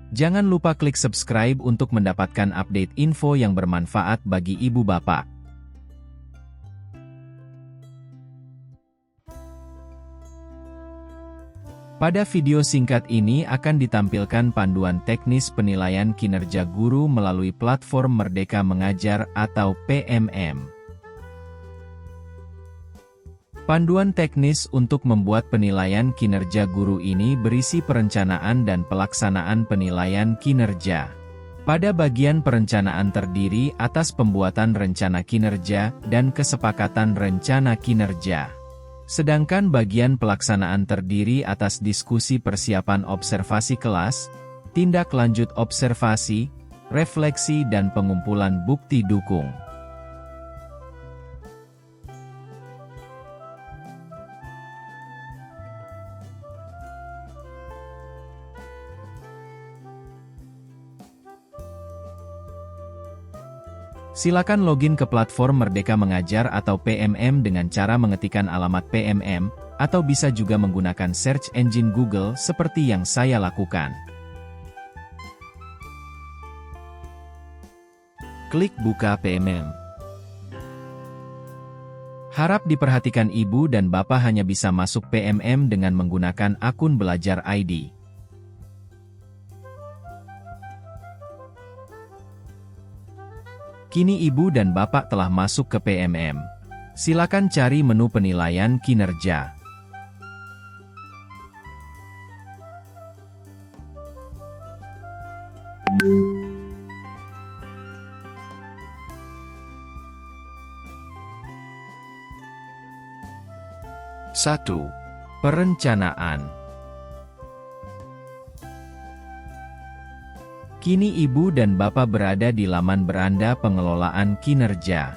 Jangan lupa klik subscribe untuk mendapatkan update info yang bermanfaat bagi ibu bapak. Pada video singkat ini akan ditampilkan panduan teknis penilaian kinerja guru melalui platform Merdeka Mengajar atau PMM. Panduan teknis untuk membuat penilaian kinerja guru ini berisi perencanaan dan pelaksanaan penilaian kinerja. Pada bagian perencanaan terdiri atas pembuatan rencana kinerja dan kesepakatan rencana kinerja. Sedangkan bagian pelaksanaan terdiri atas diskusi persiapan observasi kelas, tindak lanjut observasi, refleksi dan pengumpulan bukti dukung. Silakan login ke platform Merdeka Mengajar atau PMM dengan cara mengetikkan alamat PMM, atau bisa juga menggunakan search engine Google seperti yang saya lakukan. Klik buka PMM. Harap diperhatikan ibu dan bapak hanya bisa masuk PMM dengan menggunakan akun Belajar ID. Kini ibu dan bapak telah masuk ke PMM. Silakan cari menu penilaian kinerja. Satu. Perencanaan. Kini ibu dan bapak berada di laman beranda pengelolaan kinerja.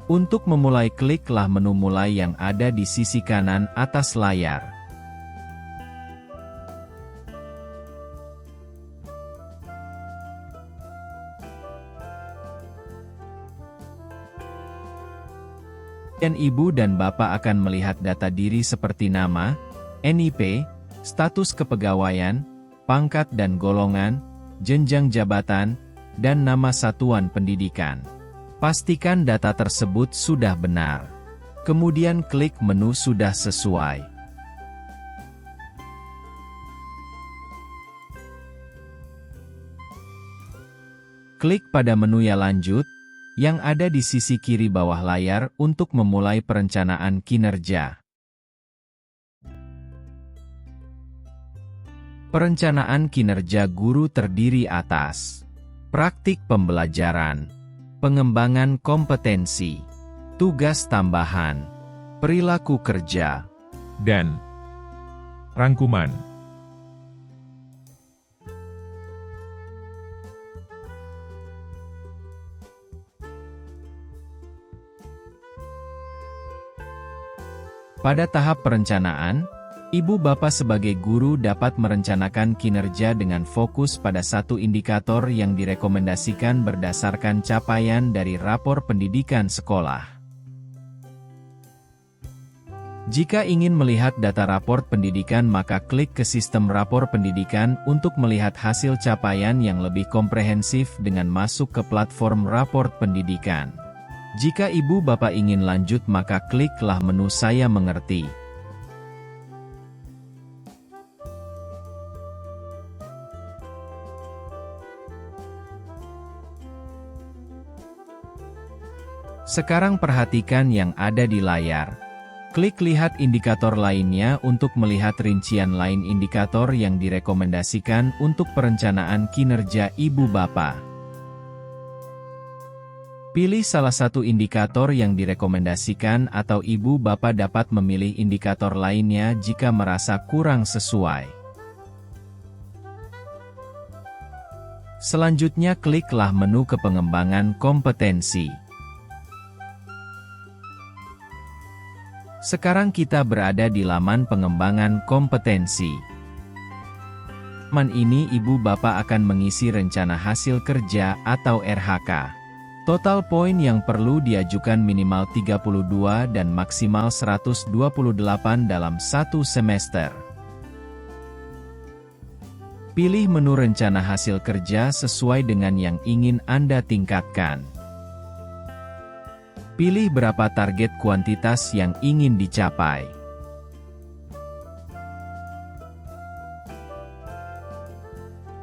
Untuk memulai, kliklah menu mulai yang ada di sisi kanan atas layar. Dan ibu dan bapak akan melihat data diri seperti nama, NIP, status kepegawaian, pangkat dan golongan, jenjang jabatan, dan nama satuan pendidikan. Pastikan data tersebut sudah benar. Kemudian klik menu sudah sesuai. Klik pada menu ya lanjut, yang ada di sisi kiri bawah layar untuk memulai perencanaan kinerja. Perencanaan kinerja guru terdiri atas praktik pembelajaran, pengembangan kompetensi, tugas tambahan, perilaku kerja, dan rangkuman. Pada tahap perencanaan, ibu bapak sebagai guru dapat merencanakan kinerja dengan fokus pada satu indikator yang direkomendasikan berdasarkan capaian dari rapor pendidikan sekolah. Jika ingin melihat data rapor pendidikan, maka klik ke sistem rapor pendidikan untuk melihat hasil capaian yang lebih komprehensif dengan masuk ke platform rapor pendidikan. Jika ibu bapak ingin lanjut, maka kliklah menu Saya Mengerti. Sekarang perhatikan yang ada di layar. Klik lihat indikator lainnya untuk melihat rincian lain indikator yang direkomendasikan untuk perencanaan kinerja ibu bapak. Pilih salah satu indikator yang direkomendasikan atau ibu bapak dapat memilih indikator lainnya jika merasa kurang sesuai. Selanjutnya kliklah menu ke pengembangan kompetensi. Sekarang kita berada di laman pengembangan kompetensi. Laman ini ibu bapak akan mengisi rencana hasil kerja atau RHK. Total poin yang perlu diajukan minimal 32 dan maksimal 128 dalam satu semester. Pilih menu rencana hasil kerja sesuai dengan yang ingin Anda tingkatkan. Pilih berapa target kuantitas yang ingin dicapai.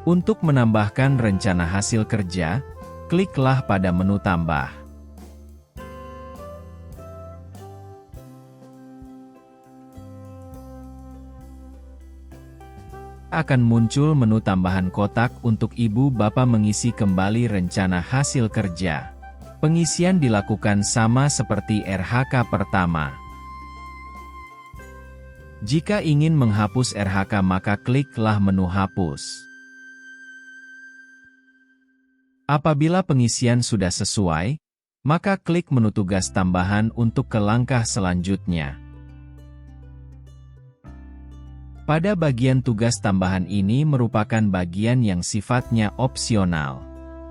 Untuk menambahkan rencana hasil kerja, kliklah pada menu tambah. Akan muncul menu tambahan kotak untuk ibu bapak mengisi kembali rencana hasil kerja. Pengisian dilakukan sama seperti RHK pertama. Jika ingin menghapus RHK maka kliklah menu hapus. Apabila pengisian sudah sesuai, maka klik menu tugas tambahan untuk ke langkah selanjutnya. Pada bagian tugas tambahan ini merupakan bagian yang sifatnya opsional.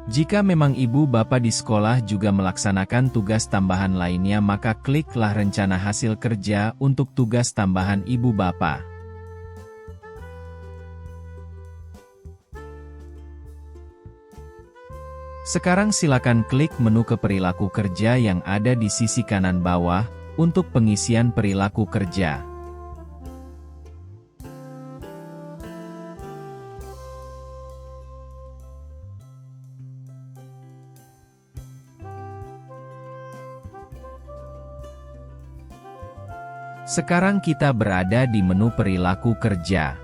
Jika memang ibu bapak di sekolah juga melaksanakan tugas tambahan lainnya maka kliklah rencana hasil kerja untuk tugas tambahan ibu bapak. Sekarang silakan klik menu ke perilaku kerja yang ada di sisi kanan bawah, untuk pengisian perilaku kerja. Sekarang kita berada di menu perilaku kerja.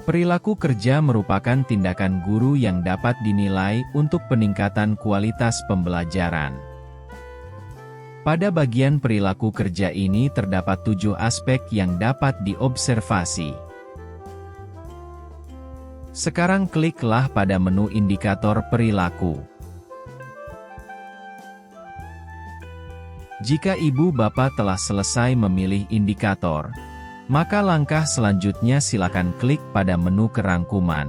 Perilaku kerja merupakan tindakan guru yang dapat dinilai untuk peningkatan kualitas pembelajaran. Pada bagian perilaku kerja ini terdapat 7 aspek yang dapat diobservasi. Sekarang kliklah pada menu indikator perilaku. Jika ibu bapak telah selesai memilih indikator, maka langkah selanjutnya silakan klik pada menu kerangkuman.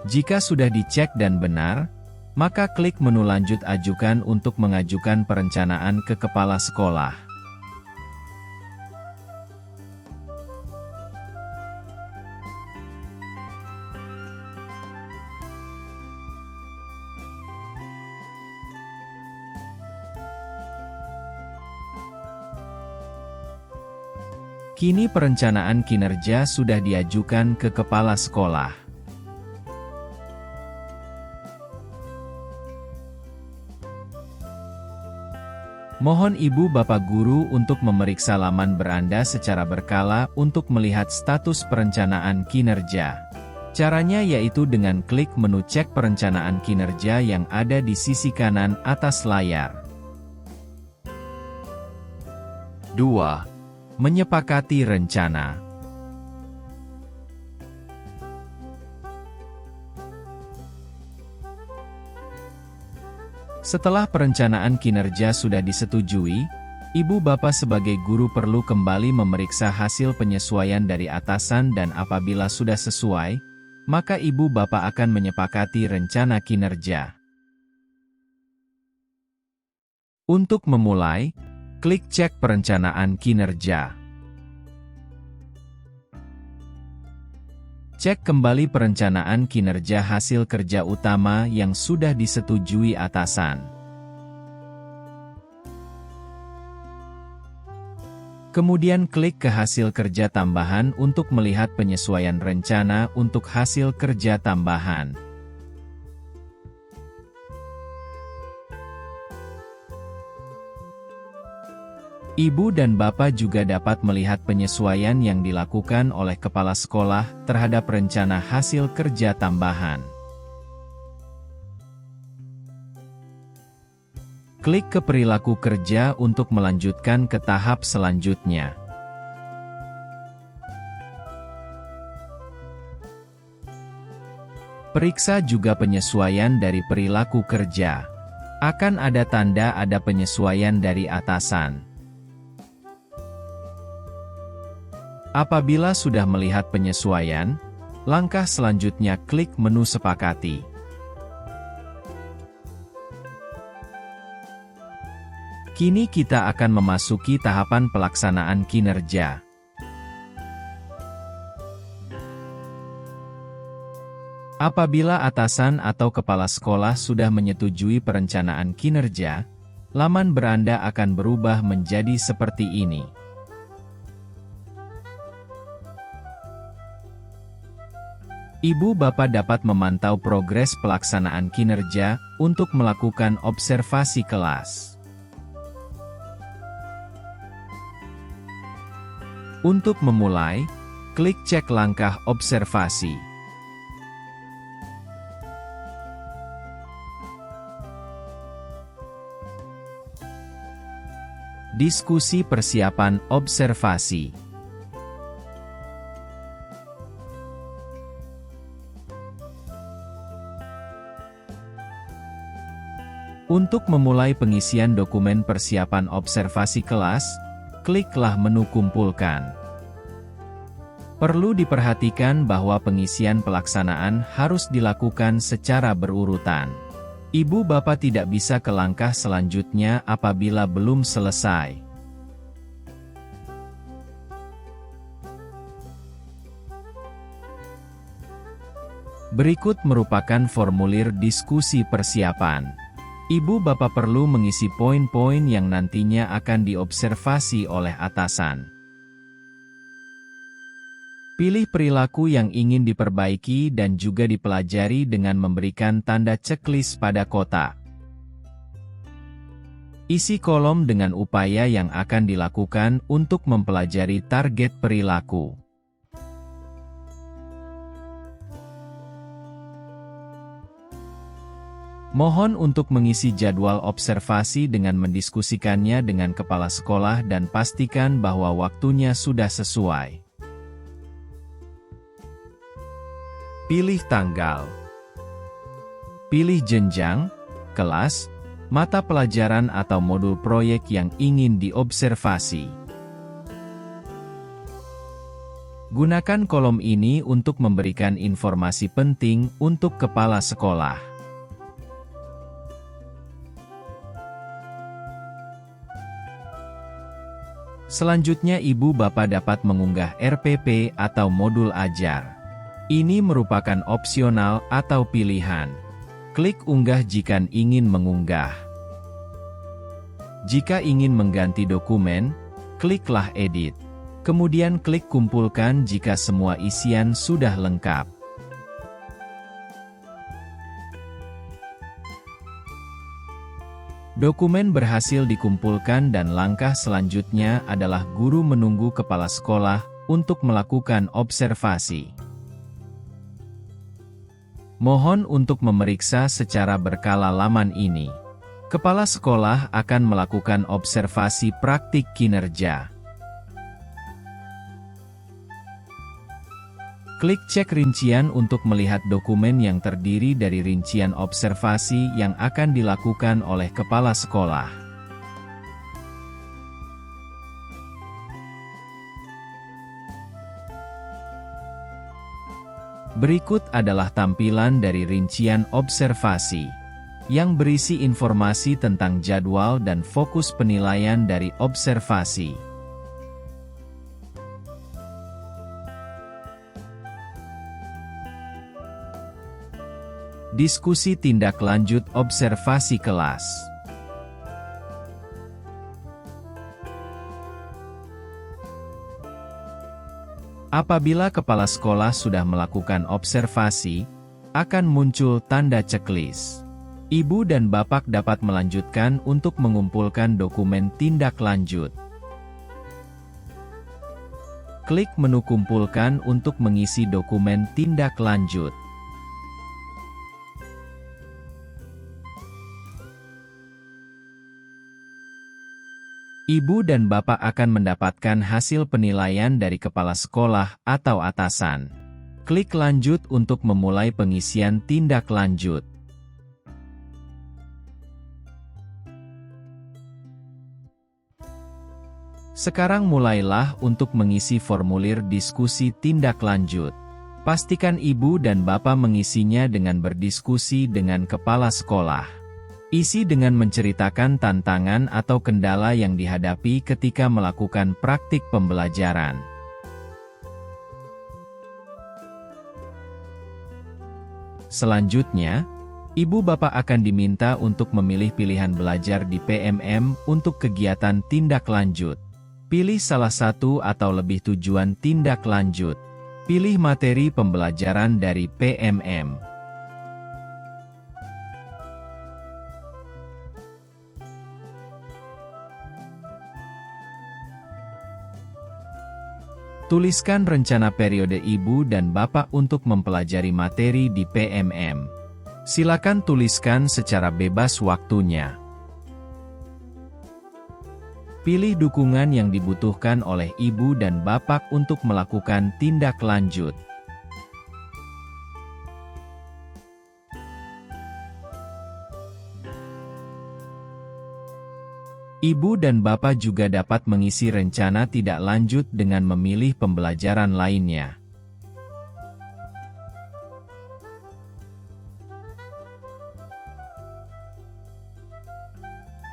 Jika sudah dicek dan benar, maka klik menu lanjut ajukan untuk mengajukan perencanaan ke kepala sekolah. Kini perencanaan kinerja sudah diajukan ke kepala sekolah. Mohon ibu bapak guru untuk memeriksa laman beranda secara berkala untuk melihat status perencanaan kinerja. Caranya yaitu dengan klik menu cek perencanaan kinerja yang ada di sisi kanan atas layar. 2. Menyepakati rencana. Setelah perencanaan kinerja sudah disetujui, ibu bapak sebagai guru perlu kembali memeriksa hasil penyesuaian dari atasan dan apabila sudah sesuai, maka ibu bapak akan menyepakati rencana kinerja. Untuk memulai, klik cek perencanaan kinerja. Cek kembali perencanaan kinerja hasil kerja utama yang sudah disetujui atasan. Kemudian klik ke hasil kerja tambahan untuk melihat penyesuaian rencana untuk hasil kerja tambahan. Ibu dan bapak juga dapat melihat penyesuaian yang dilakukan oleh kepala sekolah terhadap rencana hasil kerja tambahan. Klik ke perilaku kerja untuk melanjutkan ke tahap selanjutnya. Periksa juga penyesuaian dari perilaku kerja. Akan ada tanda ada penyesuaian dari atasan. Apabila sudah melihat penyesuaian, langkah selanjutnya klik menu sepakati. Kini kita akan memasuki tahapan pelaksanaan kinerja. Apabila atasan atau kepala sekolah sudah menyetujui perencanaan kinerja, laman beranda akan berubah menjadi seperti ini. Ibu bapak dapat memantau progres pelaksanaan kinerja untuk melakukan observasi kelas. Untuk memulai, klik cek langkah observasi. Diskusi persiapan observasi. Untuk memulai pengisian dokumen persiapan observasi kelas, kliklah menu Kumpulkan. Perlu diperhatikan bahwa pengisian pelaksanaan harus dilakukan secara berurutan. Ibu bapak tidak bisa ke langkah selanjutnya apabila belum selesai. Berikut merupakan formulir diskusi persiapan. Ibu bapak perlu mengisi poin-poin yang nantinya akan diobservasi oleh atasan. Pilih perilaku yang ingin diperbaiki dan juga dipelajari dengan memberikan tanda checklist pada kotak. Isi kolom dengan upaya yang akan dilakukan untuk mempelajari target perilaku. Mohon untuk mengisi jadwal observasi dengan mendiskusikannya dengan kepala sekolah dan pastikan bahwa waktunya sudah sesuai. Pilih tanggal. Pilih jenjang, kelas, mata pelajaran atau modul proyek yang ingin diobservasi. Gunakan kolom ini untuk memberikan informasi penting untuk kepala sekolah. Selanjutnya ibu bapak dapat mengunggah RPP atau modul ajar. Ini merupakan opsional atau pilihan. Klik unggah jika ingin mengunggah. Jika ingin mengganti dokumen, kliklah edit. Kemudian klik kumpulkan jika semua isian sudah lengkap. Dokumen berhasil dikumpulkan dan langkah selanjutnya adalah guru menunggu kepala sekolah untuk melakukan observasi. Mohon untuk memeriksa secara berkala laman ini. Kepala sekolah akan melakukan observasi praktik kinerja. Klik cek rincian untuk melihat dokumen yang terdiri dari rincian observasi yang akan dilakukan oleh kepala sekolah. Berikut adalah tampilan dari rincian observasi, yang berisi informasi tentang jadwal dan fokus penilaian dari observasi. Diskusi tindak lanjut observasi kelas. Apabila kepala sekolah sudah melakukan observasi, akan muncul tanda checklist. Ibu dan bapak dapat melanjutkan untuk mengumpulkan dokumen tindak lanjut. Klik menu Kumpulkan untuk mengisi dokumen tindak lanjut. Ibu dan bapak akan mendapatkan hasil penilaian dari kepala sekolah atau atasan. Klik lanjut untuk memulai pengisian tindak lanjut. Sekarang mulailah untuk mengisi formulir diskusi tindak lanjut. Pastikan ibu dan bapak mengisinya dengan berdiskusi dengan kepala sekolah. Isi dengan menceritakan tantangan atau kendala yang dihadapi ketika melakukan praktik pembelajaran. Selanjutnya, Ibu Bapak akan diminta untuk memilih pilihan belajar di PMM untuk kegiatan tindak lanjut. Pilih salah satu atau lebih tujuan tindak lanjut. Pilih materi pembelajaran dari PMM. Tuliskan rencana periode Ibu dan Bapak untuk mempelajari materi di PMM. Silakan tuliskan secara bebas waktunya. Pilih dukungan yang dibutuhkan oleh Ibu dan Bapak untuk melakukan tindak lanjut. Ibu dan Bapak juga dapat mengisi rencana tidak lanjut dengan memilih pembelajaran lainnya.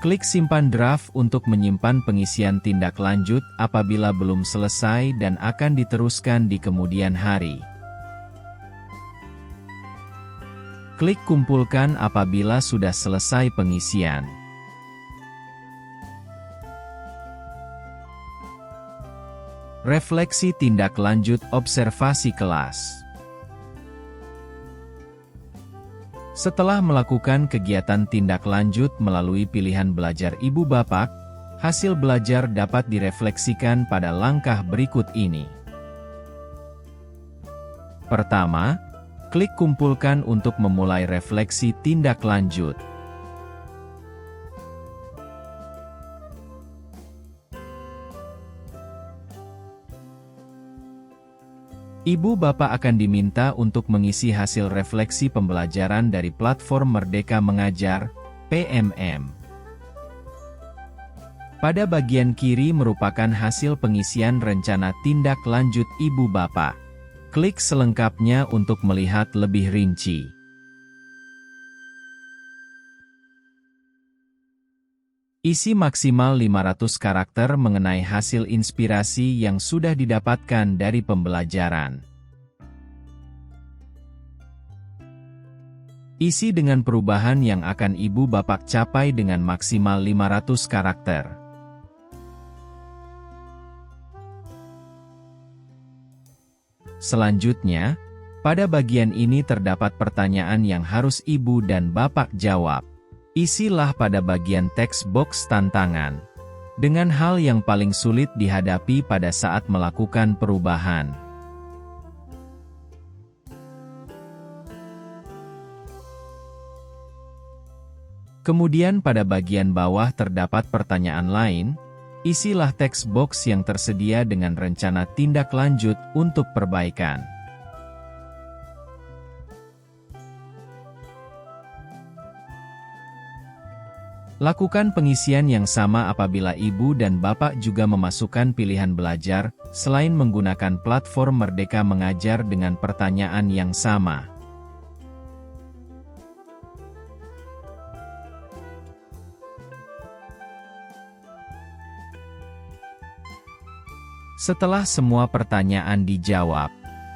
Klik simpan draft untuk menyimpan pengisian tindak lanjut apabila belum selesai dan akan diteruskan di kemudian hari. Klik kumpulkan apabila sudah selesai pengisian. Refleksi tindak lanjut observasi kelas. Setelah melakukan kegiatan tindak lanjut melalui pilihan belajar Ibu Bapak, hasil belajar dapat direfleksikan pada langkah berikut ini. Pertama, klik kumpulkan untuk memulai refleksi tindak lanjut. Ibu Bapak akan diminta untuk mengisi hasil refleksi pembelajaran dari platform Merdeka Mengajar, PMM. Pada bagian kiri merupakan hasil pengisian rencana tindak lanjut Ibu Bapak. Klik selengkapnya untuk melihat lebih rinci. Isi maksimal 500 karakter mengenai hasil inspirasi yang sudah didapatkan dari pembelajaran. Isi dengan perubahan yang akan Ibu Bapak capai dengan maksimal 500 karakter. Selanjutnya, pada bagian ini terdapat pertanyaan yang harus Ibu dan Bapak jawab. Isilah pada bagian teks box tantangan. Dengan hal yang paling sulit dihadapi pada saat melakukan perubahan. Kemudian pada bagian bawah terdapat pertanyaan lain. Isilah teks box yang tersedia dengan rencana tindak lanjut untuk perbaikan. Lakukan pengisian yang sama apabila Ibu dan Bapak juga memasukkan pilihan belajar, selain menggunakan platform Merdeka Mengajar dengan pertanyaan yang sama. Setelah semua pertanyaan dijawab,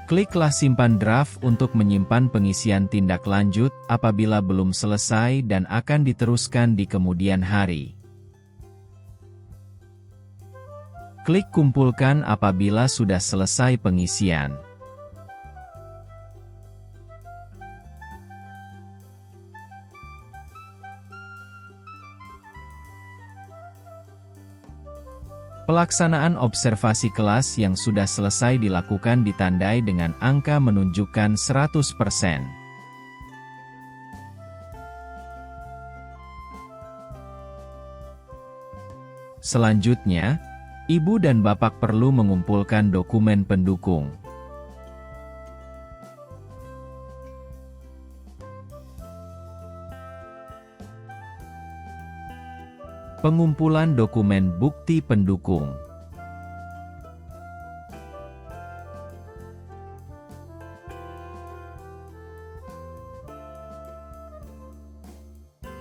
kliklah simpan draft untuk menyimpan pengisian tindak lanjut apabila belum selesai dan akan diteruskan di kemudian hari. Klik kumpulkan apabila sudah selesai pengisian. Pelaksanaan observasi kelas yang sudah selesai dilakukan ditandai dengan angka menunjukkan 100%. Selanjutnya, Ibu dan Bapak perlu mengumpulkan dokumen pendukung. Pengumpulan dokumen bukti pendukung.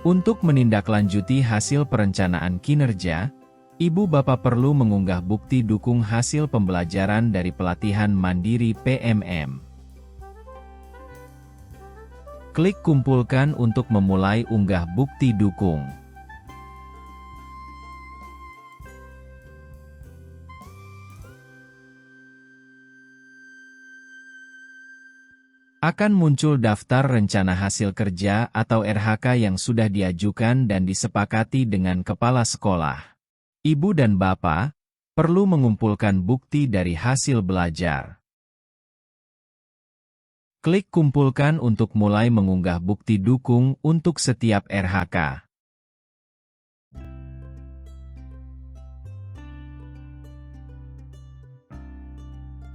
Untuk menindaklanjuti hasil perencanaan kinerja, Ibu Bapak perlu mengunggah bukti dukung hasil pembelajaran dari pelatihan mandiri PMM. Klik kumpulkan untuk memulai unggah bukti dukung. Akan muncul daftar rencana hasil kerja atau RHK yang sudah diajukan dan disepakati dengan kepala sekolah. Ibu dan Bapak perlu mengumpulkan bukti dari hasil belajar. Klik kumpulkan untuk mulai mengunggah bukti dukung untuk setiap RHK.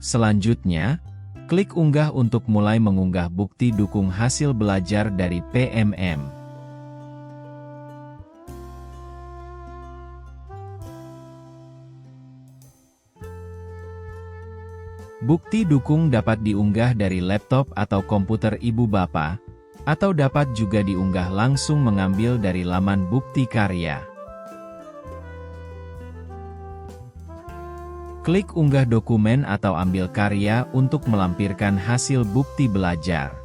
Selanjutnya, klik unggah untuk mulai mengunggah bukti dukung hasil belajar dari PMM. Bukti dukung dapat diunggah dari laptop atau komputer Ibu Bapak, atau dapat juga diunggah langsung mengambil dari laman bukti karya. Klik unggah dokumen atau ambil karya untuk melampirkan hasil bukti belajar.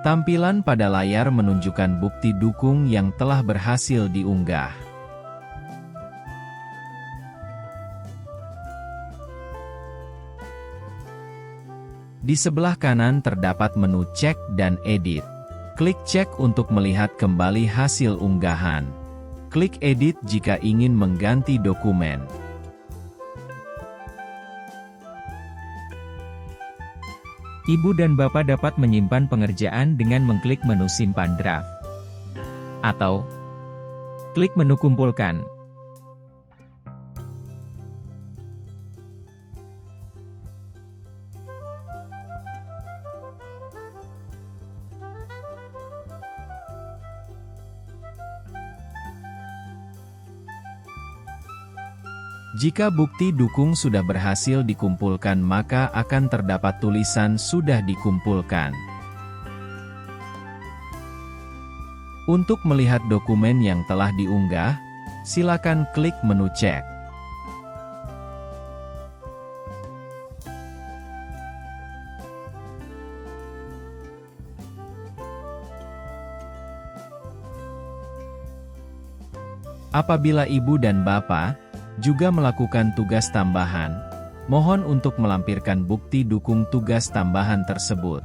Tampilan pada layar menunjukkan bukti dukung yang telah berhasil diunggah. Di sebelah kanan terdapat menu cek dan edit. Klik cek untuk melihat kembali hasil unggahan. Klik edit jika ingin mengganti dokumen. Ibu dan Bapak dapat menyimpan pengerjaan dengan mengklik menu simpan draft. Atau, klik menu kumpulkan. Jika bukti dukung sudah berhasil dikumpulkan maka akan terdapat tulisan sudah dikumpulkan. Untuk melihat dokumen yang telah diunggah, silakan klik menu cek. Apabila Ibu dan Bapak juga melakukan tugas tambahan, mohon untuk melampirkan bukti dukung tugas tambahan tersebut.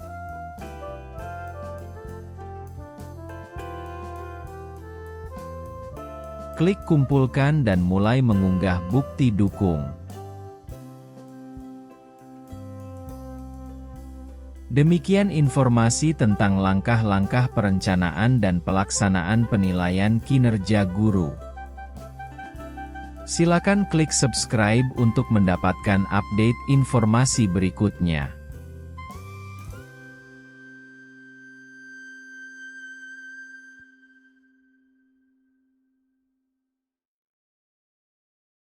Klik kumpulkan dan mulai mengunggah bukti dukung. Demikian informasi tentang langkah-langkah perencanaan dan pelaksanaan penilaian kinerja guru. Silakan klik subscribe untuk mendapatkan update informasi berikutnya.